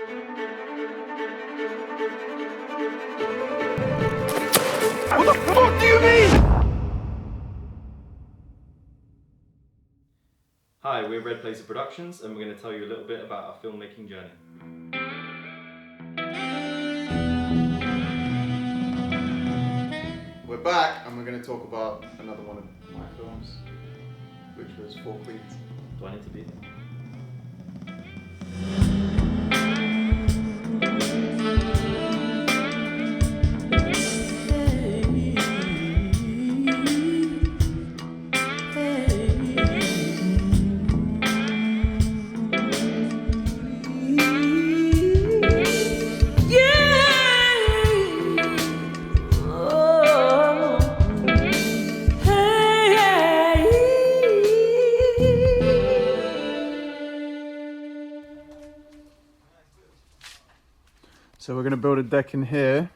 What the fuck do you mean? Hi, we're Red Blazer Productions, and we're going to tell you a little bit about our filmmaking journey. We're back, and we're going to talk about another one of my films, which was Four Queens. Do I need to be there? So we're going to build a deck in here,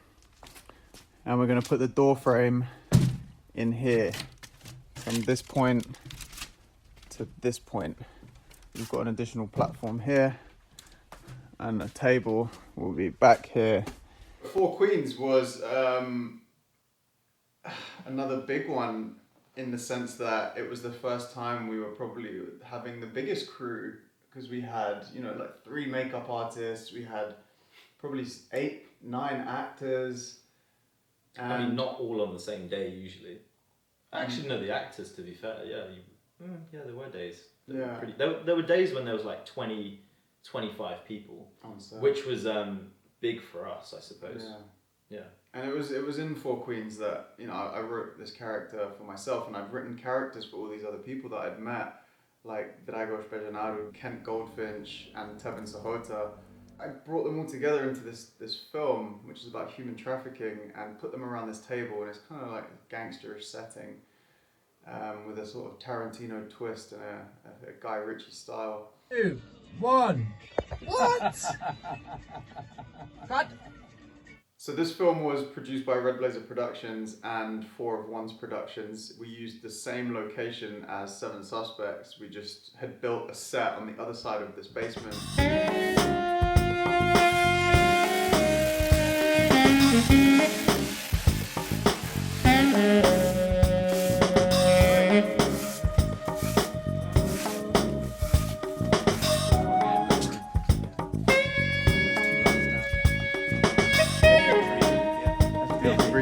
and we're going to put the door frame in here. From this point to this point, we've got an additional platform here, and a table will be back here. Four Queens was another big one in the sense that it was the first time we were probably having the biggest crew, because we had, you know, like 3 makeup artists, we had probably 8, 9 actors. And I mean, not all on the same day usually. Actually, no, the actors, to be fair, there were days. There were days when there was like 20, 25 people, which was big for us, I suppose. Yeah. And it was in Four Queens that, you know, I wrote this character for myself, and I've written characters for all these other people that I'd met, like Dragos Bejanadu, Kent Goldfinch, and Tevin Sahota. I brought them all together into this film, which is about human trafficking, and put them around this table, and it's kind of like a gangsterish setting, with a sort of Tarantino twist and a Guy Ritchie style. 2, 1. What? Cut. So this film was produced by Red Blazer Productions and 4 of One's Productions. We used the same location as Seven Suspects. We just had built a set on the other side of this basement.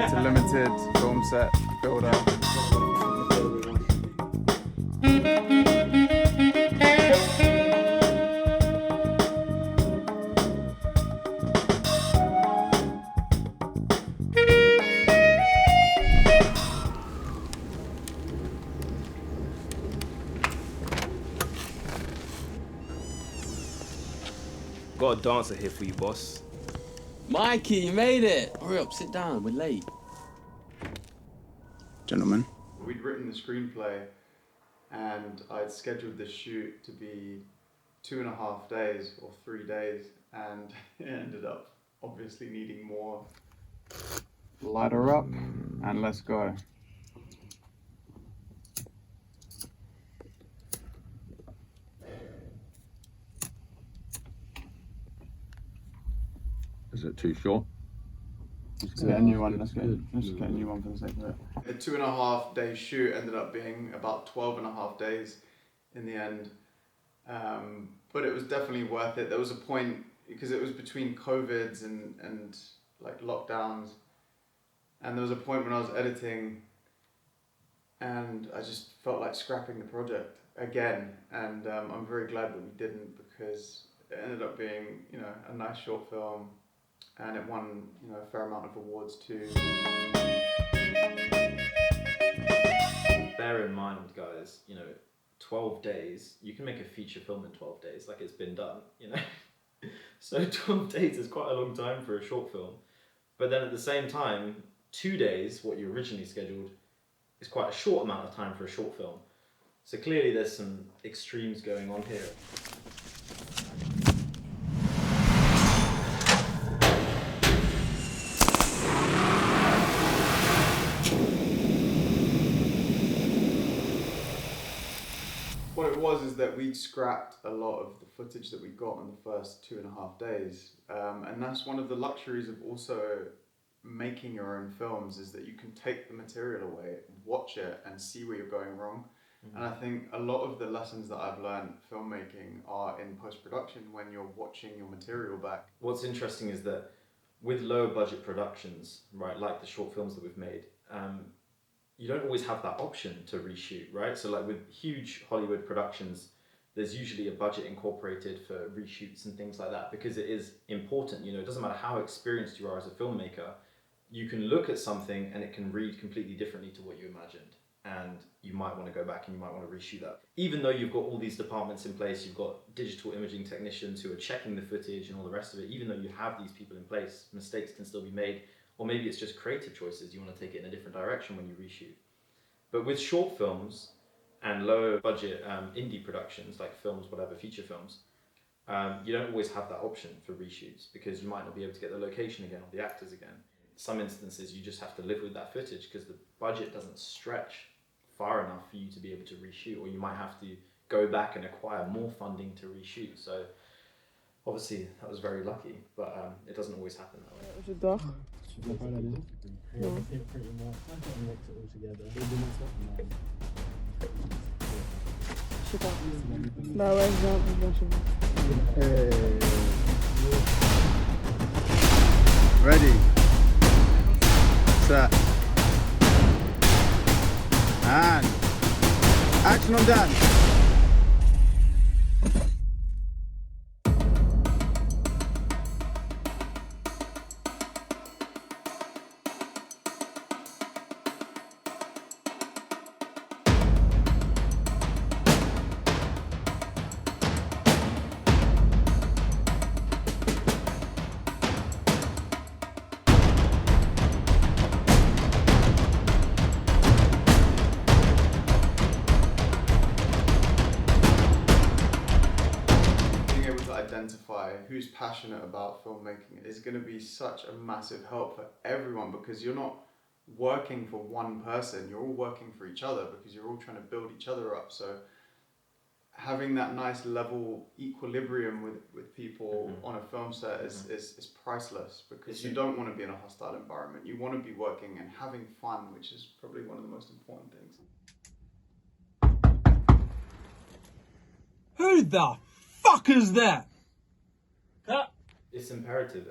It's a limited film set builder. Got a dancer here for you, boss. Mikey, you made it! Hurry up, sit down, we're late. Gentlemen. We'd written the screenplay, and I'd scheduled the shoot to be 2.5 days or 3 days, and it ended up obviously needing more. Light her up, and let's go. Is it too short? Let's get a new one. Let's get a new one for the sake of it. The 2.5 day shoot ended up being about 12.5 days in the end. But it was definitely worth it. There was a point, because it was between COVIDs and like lockdowns, and there was a point when I was editing and I just felt like scrapping the project again. And I'm very glad that we didn't, because it ended up being, you know, a nice short film. And it won, you know, a fair amount of awards too. Bear in mind, guys, you know, 12 days, you can make a feature film in 12 days, like it's been done, you know? So 12 days is quite a long time for a short film. But then at the same time, 2 days, what you originally scheduled, is quite a short amount of time for a short film. So clearly there's some extremes going on here. What it it was is that we'd scrapped a lot of the footage that we got on the first 2.5 days. And that's one of the luxuries of also making your own films, is that you can take the material away, watch it and see where you're going wrong. And I think a lot of the lessons that I've learned filmmaking are in post-production when you're watching your material back. What's interesting is that with lower budget productions, right, like the short films that we've made, you don't always have that option to reshoot, right? So like with huge Hollywood productions, there's usually a budget incorporated for reshoots and things like that, because it is important. You know, it doesn't matter how experienced you are as a filmmaker, you can look at something and it can read completely differently to what you imagined. And you might want to go back and you might want to reshoot that. Even though you've got all these departments in place, you've got digital imaging technicians who are checking the footage and all the rest of it, even though you have these people in place, mistakes can still be made. Or maybe it's just creative choices, you want to take it in a different direction when you reshoot. But with short films and low budget indie productions, like films, whatever, feature films, you don't always have that option for reshoots, because you might not be able to get the location again or the actors again. Some instances you just have to live with that footage because the budget doesn't stretch far enough for you to be able to reshoot, or you might have to go back and acquire more funding to reshoot. So obviously that was very lucky, but it doesn't always happen that way. Is het dag? Shit up. Nou, wij zijn Ready, set, and action on Dan. Identify who's passionate about filmmaking is going to be such a massive help for everyone, because you're not working for one person, you're all working for each other, because you're all trying to build each other up. So having that nice level equilibrium with people on a film set is priceless, because you don't want to be in a hostile environment. You want to be working and having fun, which is probably one of the most important things. Who the fuck is that? It's imperative,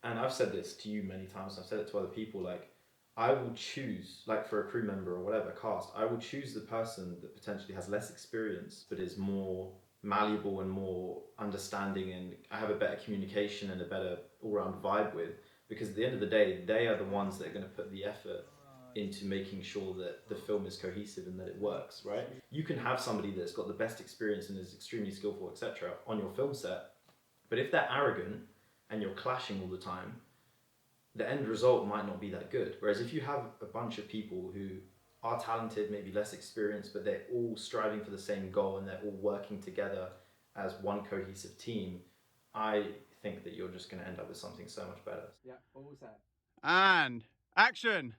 and I've said this to you many times, I've said it to other people, like, I will choose, like for a crew member or whatever cast, I will choose the person that potentially has less experience but is more malleable and more understanding, and I have a better communication and a better all-round vibe with, because at the end of the day, they are the ones that are going to put the effort into making sure that the film is cohesive and that it works, right? You can have somebody that's got the best experience and is extremely skillful, etc., on your film set, but if they're arrogant and you're clashing all the time, the end result might not be that good. Whereas if you have a bunch of people who are talented, maybe less experienced, but they're all striving for the same goal and they're all working together as one cohesive team, I think that you're just going to end up with something so much better. Yeah, what was that? And action.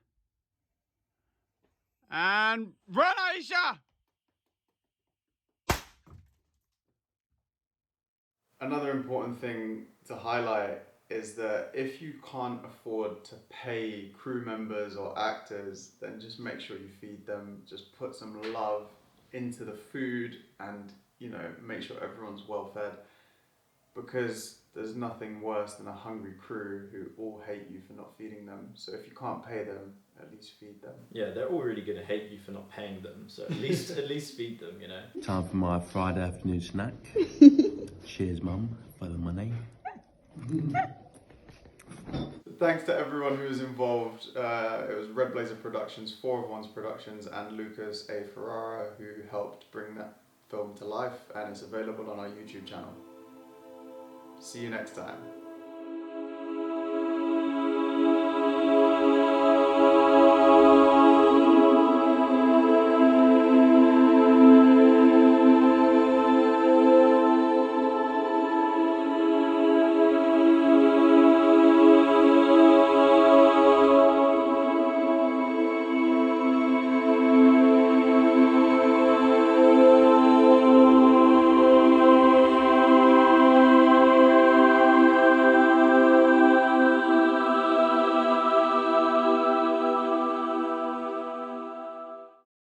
And run, Aisha! Another important thing to highlight is that if you can't afford to pay crew members or actors, then just make sure you feed them. Just put some love into the food and, you know, make sure everyone's well fed, because there's nothing worse than a hungry crew who all hate you for not feeding them. So if you can't pay them, at least feed them. Yeah, they're all really going to hate you for not paying them, so at least feed them, you know. Time for my Friday afternoon snack. Cheers, Mum, for the money. Thanks to everyone who was involved. It was Red Blazer Productions, 4 of One's Productions, and Lucas A. Ferrara who helped bring that film to life, and it's available on our YouTube channel. See you next time.